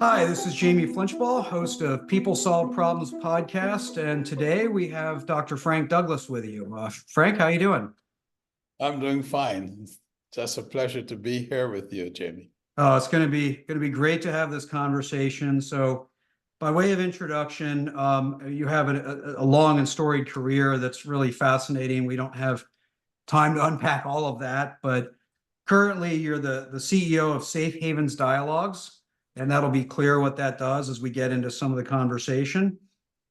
Hi, this is Jamie Flinchball, host of People Solve Problems podcast, and today we have Dr. Frank Douglas with you. Frank, how you doing? I'm doing fine. It's just a pleasure to be here with you, Jamie. It's going to be great to have this conversation. So, by way of introduction, you have a long and storied career that's really fascinating. We don't have time to unpack all of that, but currently you're the CEO of Safe Havens Dialogues, and that'll be clear what that does as we get into some of the conversation.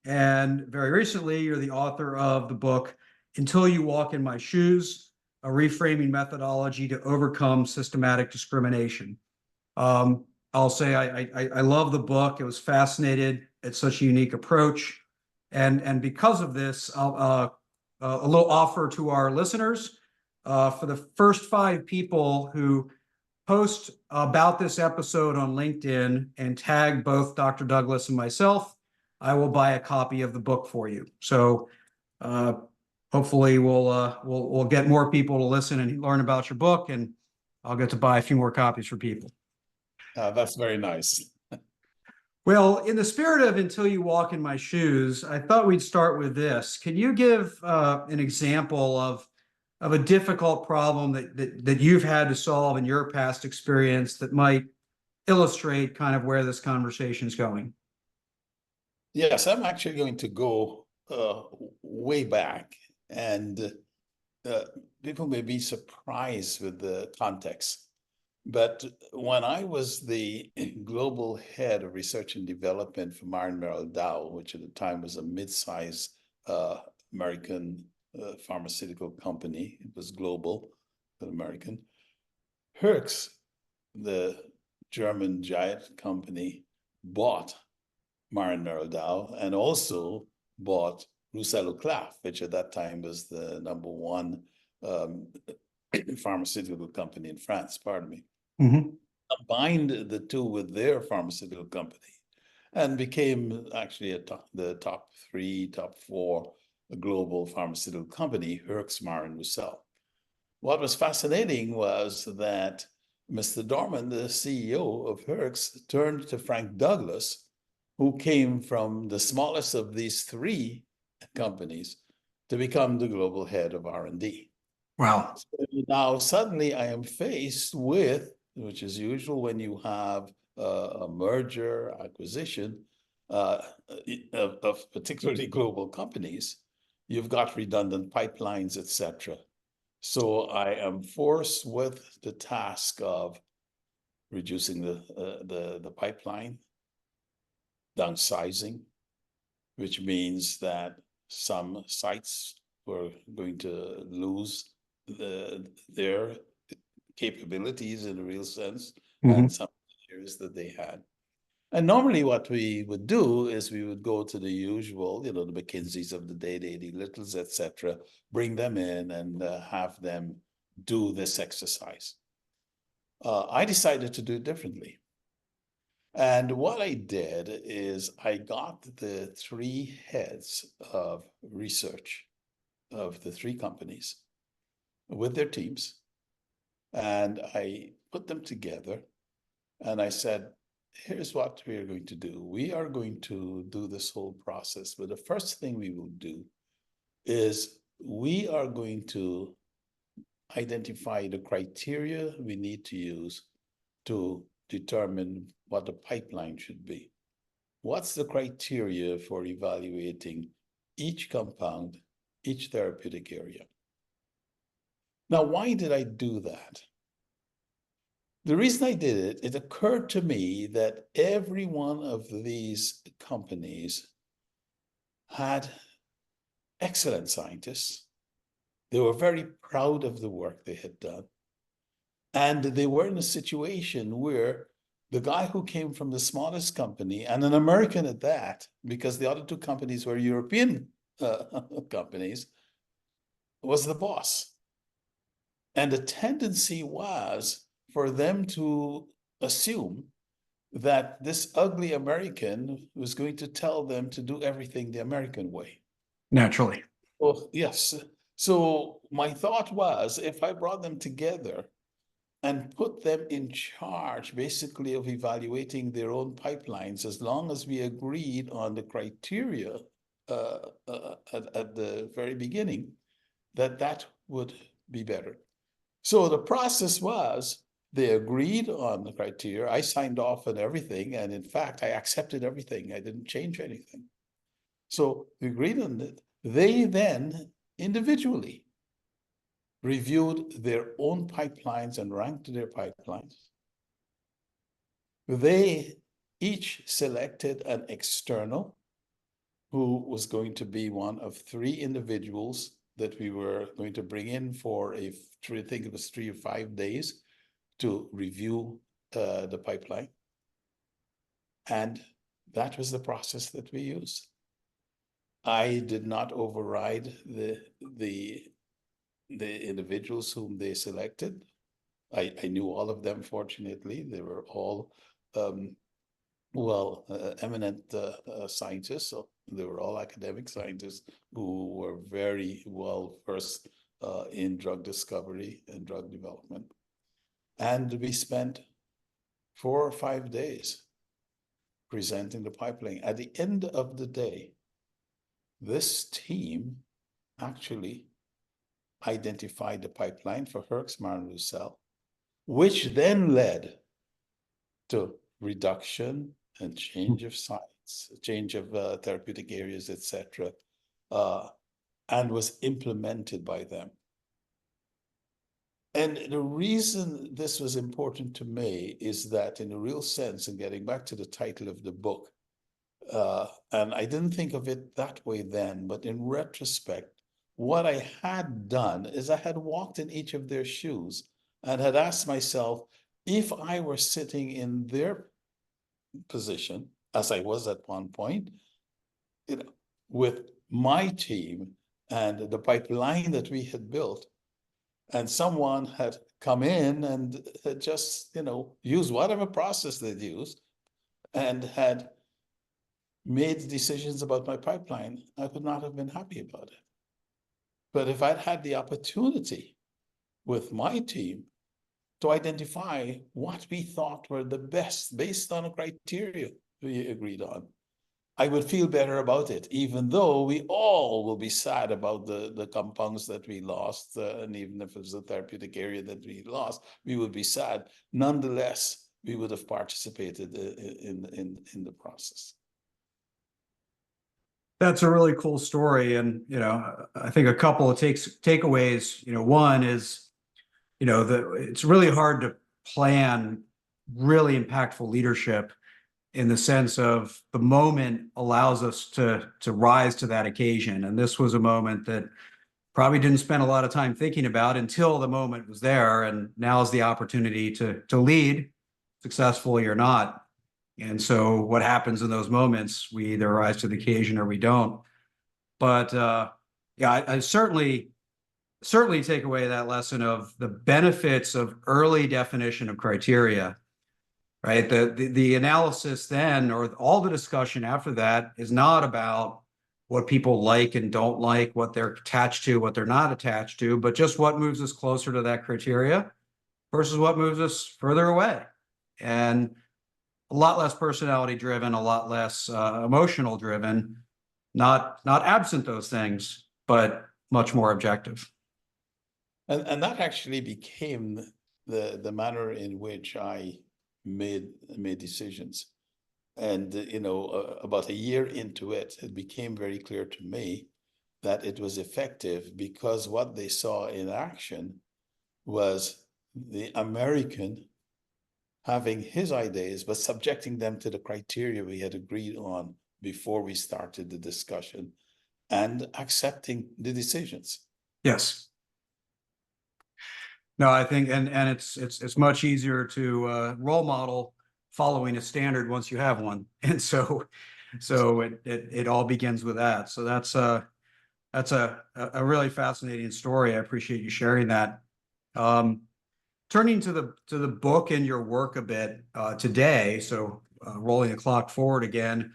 And very recently, you're the author of the book, Until You Walk in My Shoes, a reframing methodology to overcome systematic discrimination. I'll say I love the book. It was fascinated. It's such a unique approach. And because of this, a little offer to our listeners. For the first 5 people who post about this episode on LinkedIn and tag both Dr. Douglas and myself, I will buy a copy of the book for you. So uh, hopefully we'll get more people to listen and learn about your book, and I'll get to buy a few more copies for people. That's very nice. Well, in the spirit of Until You Walk in My Shoes, I thought we'd start with this. Can you give an example of a difficult problem that you've had to solve in your past experience that might illustrate kind of where this conversation is going? Yes, I'm actually going to go way back, and people may be surprised with the context. But when I was the global head of research and development for Martin Merrill Dow, which at the time was a mid-sized American pharmaceutical company, it was global, but American. Herx, the German giant company, bought Martin Merrill Dow and also bought Roussel-Leclerc, which at that time was the number one pharmaceutical company in France, pardon me. Mm-hmm. Combined the two with their pharmaceutical company and became actually the top three, top four global pharmaceutical company, Herx, Martin, Roussel. What was fascinating was that Mr. Dorman, the CEO of Herx, turned to Frank Douglas, who came from the smallest of these three companies, to become the global head of R&D. Wow. So now suddenly I am faced with, which is usual when you have a merger acquisition of particularly global companies, you've got redundant pipelines, etc. So I am forced with the task of reducing the pipeline, downsizing, which means that some sites were going to lose their capabilities in a real sense, Mm-hmm. and some areas that they had. And normally what we would do is we would go to the usual, the McKinseys of the day, the A.D. Littles, etc., bring them in and have them do this exercise. I decided to do it differently. And what I did is I got the three heads of research of the three companies with their teams, and I put them together, and I said, here's what we are going to do. We are going to do this whole process, but the first thing we will do is we are going to identify the criteria we need to use to determine what the pipeline should be. What's the criteria for evaluating each compound, each therapeutic area? Now, why did I do that? The reason I did it, it occurred to me that every one of these companies had excellent scientists. They were very proud of the work they had done. And they were in a situation where the guy who came from the smallest company, and an American at that, because the other two companies were European companies, was the boss. And the tendency was for them to assume that this ugly American was going to tell them to do everything the American way. Naturally. Well, yes. So my thought was, if I brought them together and put them in charge, basically, of evaluating their own pipelines, as long as we agreed on the criteria at the very beginning, that would be better. So the process was, they agreed on the criteria. I signed off on everything, and in fact, I accepted everything. I didn't change anything. So we agreed on it. They then individually reviewed their own pipelines and ranked their pipelines. They each selected an external who was going to be one of 3 individuals that we were going to bring in for I think it was 3 or 5 days to review the pipeline. And that was the process that we used. I did not override the individuals whom they selected. I knew all of them, fortunately. They were all eminent scientists. So they were all academic scientists who were very well versed in drug discovery and drug development. And we spent 4 or 5 days presenting the pipeline. At the end of the day, this team actually identified the pipeline for Herx, Marin-Roussel, which then led to reduction and change of sites, change of therapeutic areas, etc., and was implemented by them. And the reason this was important to me is that, in a real sense, and getting back to the title of the book, and I didn't think of it that way then, but in retrospect, what I had done is I had walked in each of their shoes and had asked myself, if I were sitting in their position, as I was at one point, with my team and the pipeline that we had built, and someone had come in and had just, used whatever process they'd used and had made decisions about my pipeline, I would not have been happy about it. But if I'd had the opportunity with my team to identify what we thought were the best based on a criteria we agreed on, I would feel better about it, even though we all will be sad about the compounds that we lost. And even if it was a therapeutic area that we lost, we would be sad. Nonetheless, we would have participated in the process. That's a really cool story. And, I think a couple of takeaways, one is, it's really hard to plan really impactful leadership in the sense of the moment allows us to rise to that occasion. And this was a moment that probably didn't spend a lot of time thinking about until the moment was there. And now is the opportunity to lead, successfully or not. And so what happens in those moments, we either rise to the occasion or we don't. But I certainly take away that lesson of the benefits of early definition of criteria, right? The analysis then, or all the discussion after that, is not about what people like and don't like, what they're attached to, what they're not attached to, but just what moves us closer to that criteria versus what moves us further away. And a lot less personality driven, a lot less emotional driven, not absent those things, but much more objective. And that actually became the manner in which I made decisions. And about a year into it, it became very clear to me that it was effective, because what they saw in action was the American having his ideas, but subjecting them to the criteria we had agreed on before we started the discussion, and accepting the decisions. Yes. No, I think, and it's much easier to role model following a standard once you have one, and so it all begins with that. So that's a really fascinating story. I appreciate you sharing that. Turning to the book and your work a bit today, so rolling the clock forward again,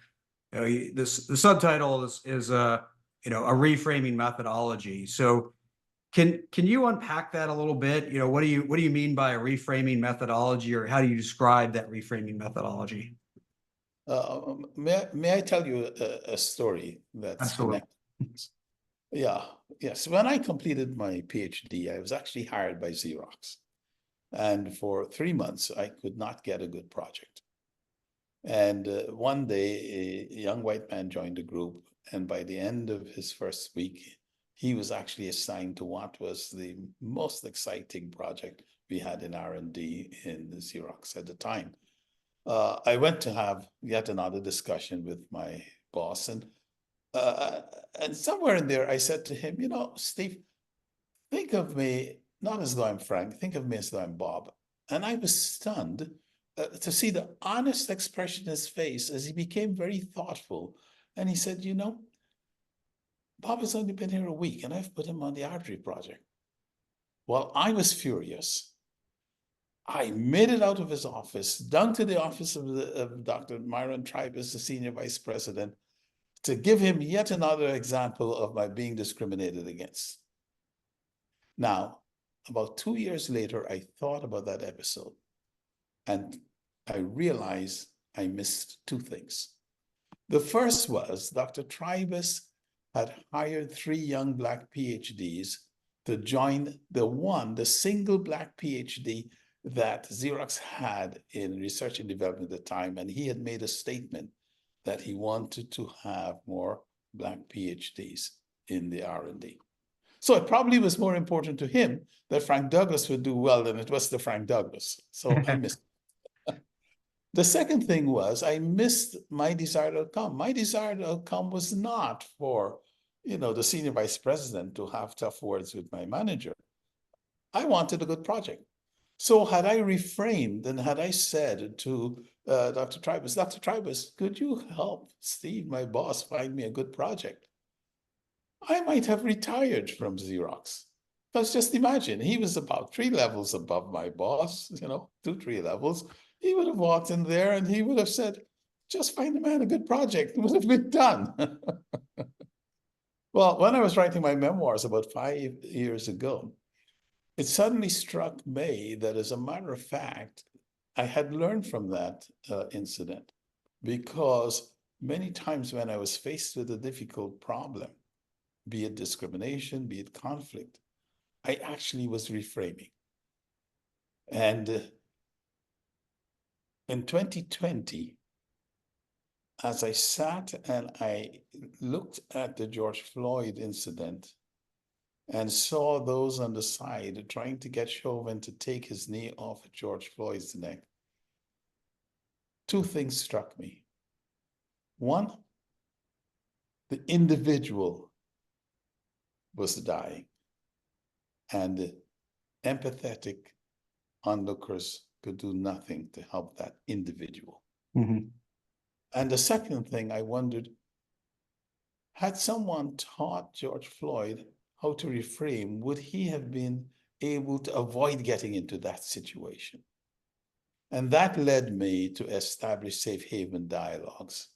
the subtitle is a reframing methodology. So Can you unpack that a little bit? You know, what do you mean by a reframing methodology, or how do you describe that reframing methodology? May I tell you a story that's Absolutely. connected? Yeah, yes. When I completed my PhD, I was actually hired by Xerox. And for 3 months, I could not get a good project. And one day, a young white man joined the group. And by the end of his first week, he was actually assigned to what was the most exciting project we had in R&D in Xerox at the time. I went to have yet another discussion with my boss, and somewhere in there, I said to him, you know, Steve, think of me not as though I'm Frank, think of me as though I'm Bob. And I was stunned to see the honest expression in his face as he became very thoughtful. And he said, you know, Bob has only been here a week and I've put him on the artery project. Well, I was furious. I made it out of his office, down to the office of Dr. Myron Tribus, the senior vice president, to give him yet another example of my being discriminated against. Now, about 2 years later, I thought about that episode and I realized I missed two things. The first was Dr. Tribus had hired 3 young Black PhDs to join the single Black PhD that Xerox had in research and development at the time. And he had made a statement that he wanted to have more Black PhDs in the R&D. So it probably was more important to him that Frank Douglas would do well than it was to Frank Douglas. So I missed it. The second thing was I missed my desired outcome. My desired outcome was not for, you know, the senior vice president to have tough words with my manager. I wanted a good project. So had I reframed and had I said to Dr. Tribus, could you help Steve, my boss, find me a good project? I might have retired from Xerox. Because just imagine, he was about 3 levels above my boss, you know, 2-3 levels. He would have walked in there and he would have said, just find the man a good project. It would have been done. Well, when I was writing my memoirs about 5 years ago, it suddenly struck me that, as a matter of fact, I had learned from that incident, because many times when I was faced with a difficult problem, be it discrimination, be it conflict, I actually was reframing. And in 2020, as I sat and I looked at the George Floyd incident and saw those on the side trying to get Chauvin to take his knee off of George Floyd's neck, 2 things struck me. One, the individual was dying, and empathetic onlookers could do nothing to help that individual. Mm-hmm. And the second thing, I wondered, had someone taught George Floyd how to reframe, would he have been able to avoid getting into that situation? And that led me to establish safe haven dialogues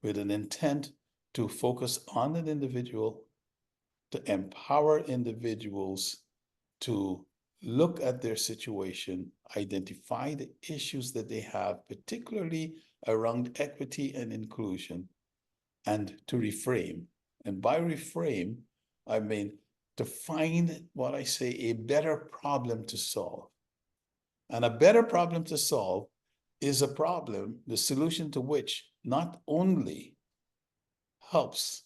with an intent to focus on an individual, to empower individuals to look at their situation, identify the issues that they have, particularly around equity and inclusion, and to reframe. And by reframe, I mean to find what I say a better problem to solve. And a better problem to solve is a problem, the solution to which not only helps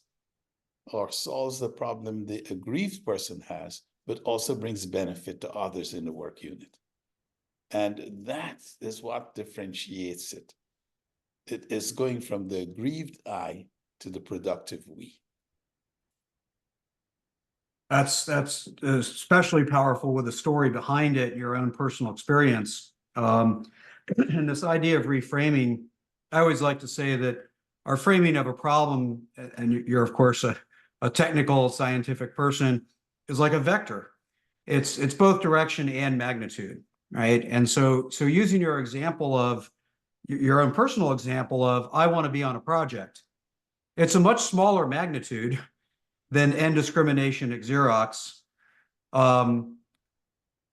or solves the problem the aggrieved person has, but also brings benefit to others in the work unit. And that is what differentiates it. It is going from the aggrieved I to the productive we. That's especially powerful with the story behind it, your own personal experience. And this idea of reframing, I always like to say that our framing of a problem, and you're of course a technical scientific person, is like a vector. It's both direction and magnitude, right? And so using your example of your own personal example of, I want to be on a project, it's a much smaller magnitude than end discrimination at Xerox. And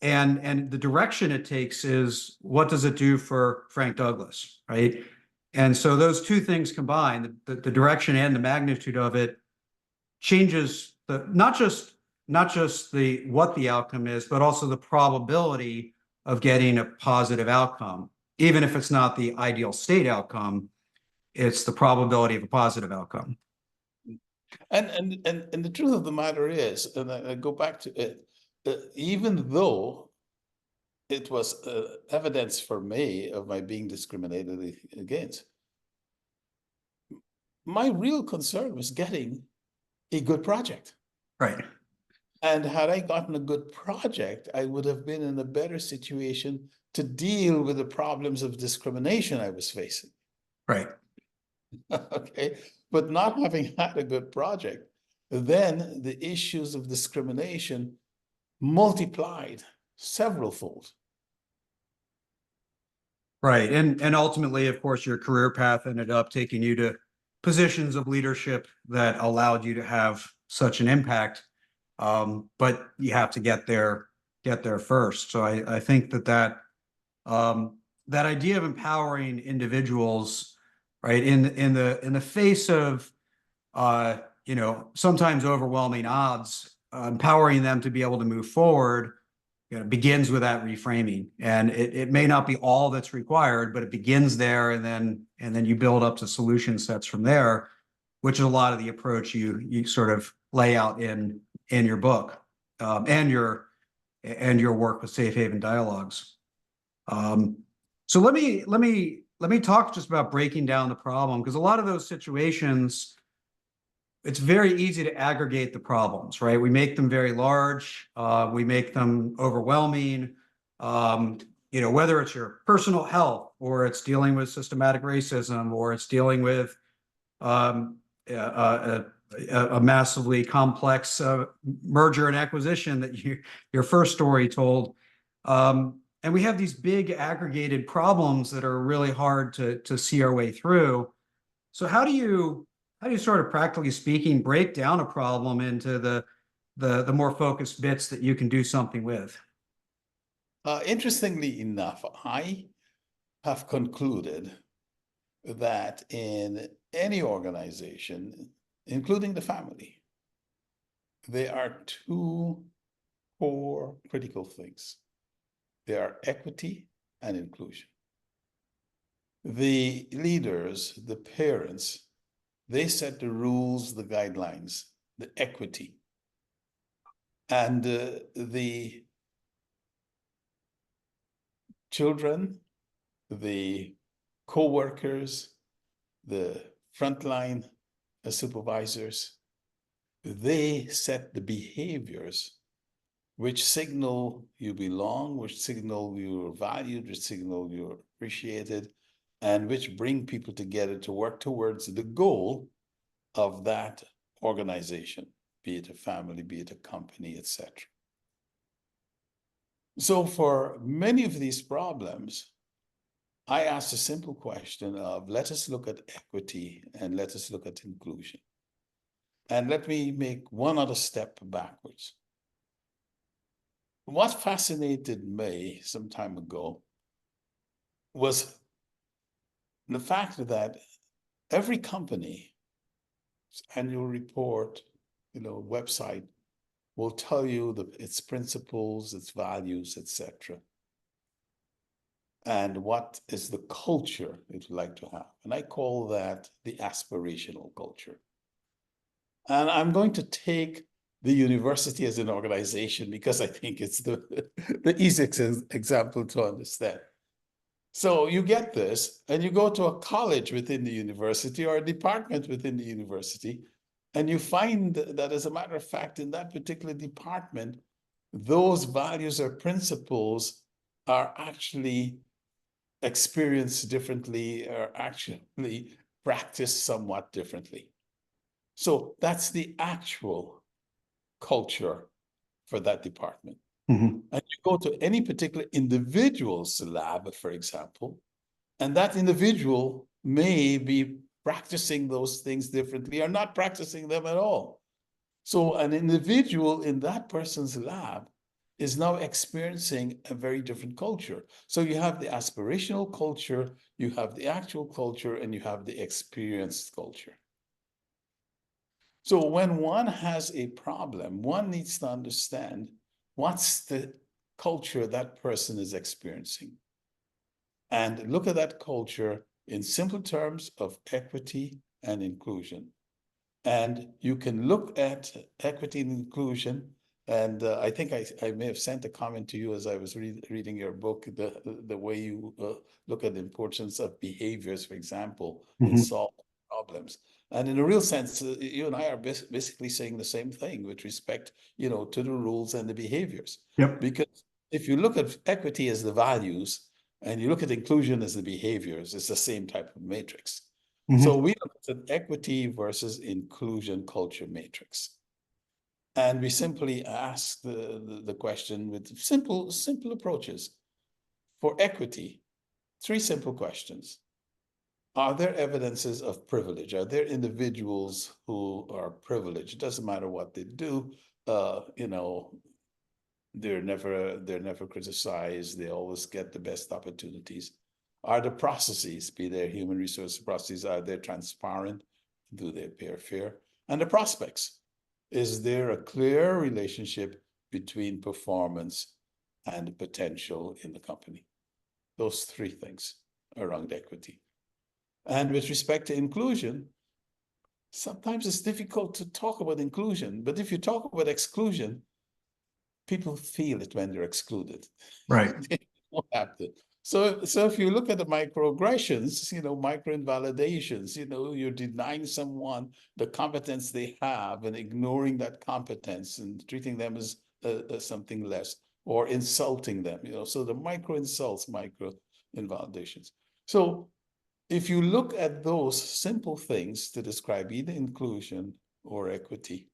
the direction it takes is, what does it do for Frank Douglas, right? And so those two things combined, the direction and the magnitude of it, changes the not just the what the outcome is, but also the probability of getting a positive outcome. Even if it's not the ideal state outcome, it's the probability of a positive outcome. And the truth of the matter is, and I go back to it, even though it was evidence for me of my being discriminated against, my real concern was getting a good project. Right. And had I gotten a good project, I would have been in a better situation to deal with the problems of discrimination I was facing. Right. Okay. But not having had a good project, then the issues of discrimination multiplied several-fold. Right. And ultimately, of course, your career path ended up taking you to positions of leadership that allowed you to have such an impact. But you have to get there first. So I think that idea of empowering individuals, right, in the face of sometimes overwhelming odds, empowering them to be able to move forward, begins with that reframing. And it may not be all that's required, but it begins there, and then you build up to solution sets from there, which is a lot of the approach you sort of lay out in your book, and your work with Safe Haven Dialogues. So let me talk just about breaking down the problem, because a lot of those situations, it's very easy to aggregate the problems, right? We make them very large, we make them overwhelming. Whether it's your personal health, or it's dealing with systematic racism, or it's dealing with a massively complex merger and acquisition that your first story told. And we have these big aggregated problems that are really hard to see our way through. So how do you sort of, practically speaking, break down a problem into the more focused bits that you can do something with? Interestingly enough, I have concluded that in any organization, including the family, there are two core critical things. They are equity and inclusion. The leaders, the parents, they set the rules, the guidelines, the equity. And the children, the co-workers, the frontline supervisors, they set the behaviors which signal you belong, which signal you're valued, which signal you're appreciated, and which bring people together to work towards the goal of that organization, be it a family, be it a company, etc. So for many of these problems, I asked a simple question of, let us look at equity and let us look at inclusion. And let me make one other step backwards. What fascinated me some time ago was the fact that every company's annual report, website will tell you its principles, its values, etc. And what is the culture it would like to have. And I call that the aspirational culture. And I'm going to take the university as an organization because I think it's the easiest example to understand. So you get this, and you go to a college within the university or a department within the university, and you find that, as a matter of fact, in that particular department, those values or principles are actually experienced differently, or actually practiced somewhat differently. So that's the actual culture for that department. Mm-hmm. And you go to any particular individual's lab, for example, and that individual may be practicing those things differently or not practicing them at all. So an individual in that person's lab is now experiencing a very different culture. So you have the aspirational culture, you have the actual culture, and you have the experienced culture. So when one has a problem, one needs to understand what's the culture that person is experiencing. And look at that culture in simple terms of equity and inclusion. And you can look at equity and inclusion. And I think I may have sent a comment to you as I was reading your book, the way you look at the importance of behaviors, for example, in solving problems. And in a real sense, you and I are basically saying the same thing with respect, to the rules and the behaviors. Yep. Because if you look at equity as the values and you look at inclusion as the behaviors, it's the same type of matrix. So we looked at equity versus inclusion culture matrix. And we simply asked the question with simple approaches. For equity, 3 simple questions. Are there evidences of privilege? Are there individuals who are privileged? It doesn't matter what they do, they're never criticized. They always get the best opportunities. Are the processes, be they human resource processes, are they transparent? Do they appear fair? And the prospects, is there a clear relationship between performance and potential in the company? Those 3 things around equity. And with respect to inclusion, sometimes it's difficult to talk about inclusion, but if you talk about exclusion, people feel it when they're excluded. Right. They don't have to. So if you look at the microaggressions, micro invalidations, you're denying someone the competence they have and ignoring that competence and treating them as something less, or insulting them, so the micro insults, micro invalidations. So if you look at those simple things to describe either inclusion or equity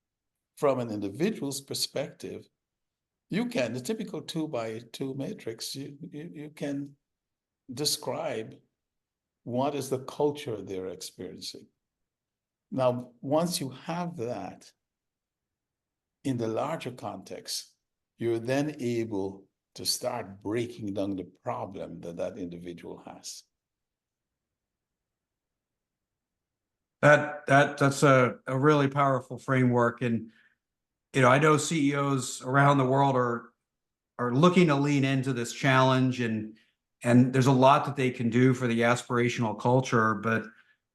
from an individual's perspective, you can, the typical 2x2 matrix, you can describe what is the culture they're experiencing. Now, once you have that in the larger context, you're then able to start breaking down the problem that individual has. That's a really powerful framework. And, I know CEOs around the world are looking to lean into this challenge, and there's a lot that they can do for the aspirational culture. But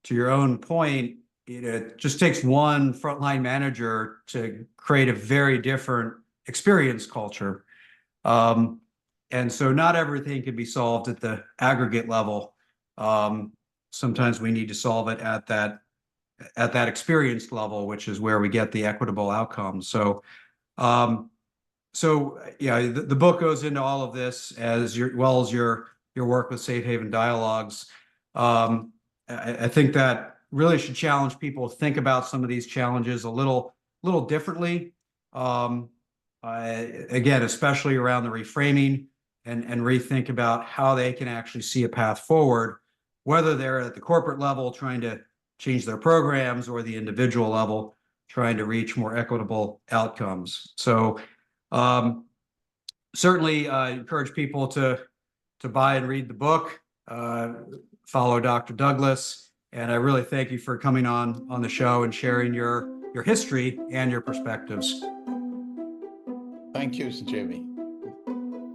to your own point, it just takes one frontline manager to create a very different experience culture. And so not everything can be solved at the aggregate level. Sometimes we need to solve it at that experienced level, which is where we get the equitable outcomes. So yeah, the book goes into all of this as well as your work with Safe Haven Dialogues. I think that really should challenge people to think about some of these challenges a little differently. Again, especially around the reframing and rethink about how they can actually see a path forward, whether they're at the corporate level trying to change their programs or the individual level trying to reach more equitable outcomes. So certainly encourage people to buy and read the book, follow Dr. Douglas, and I really thank you for coming on the show and sharing your history and your perspectives. Thank you, Jamie.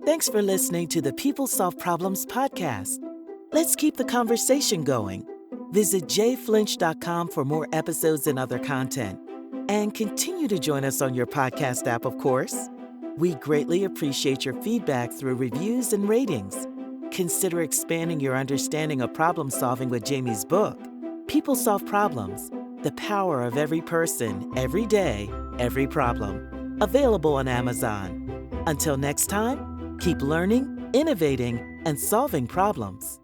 Thanks for listening to the People Solve Problems podcast. Let's keep the conversation going. Visit jflinch.com for more episodes and other content. And continue to join us on your podcast app, of course. We greatly appreciate your feedback through reviews and ratings. Consider expanding your understanding of problem solving with Jamie's book, People Solve Problems: The Power of Every Person, Every Day, Every Problem. Available on Amazon. Until next time, keep learning, innovating, and solving problems.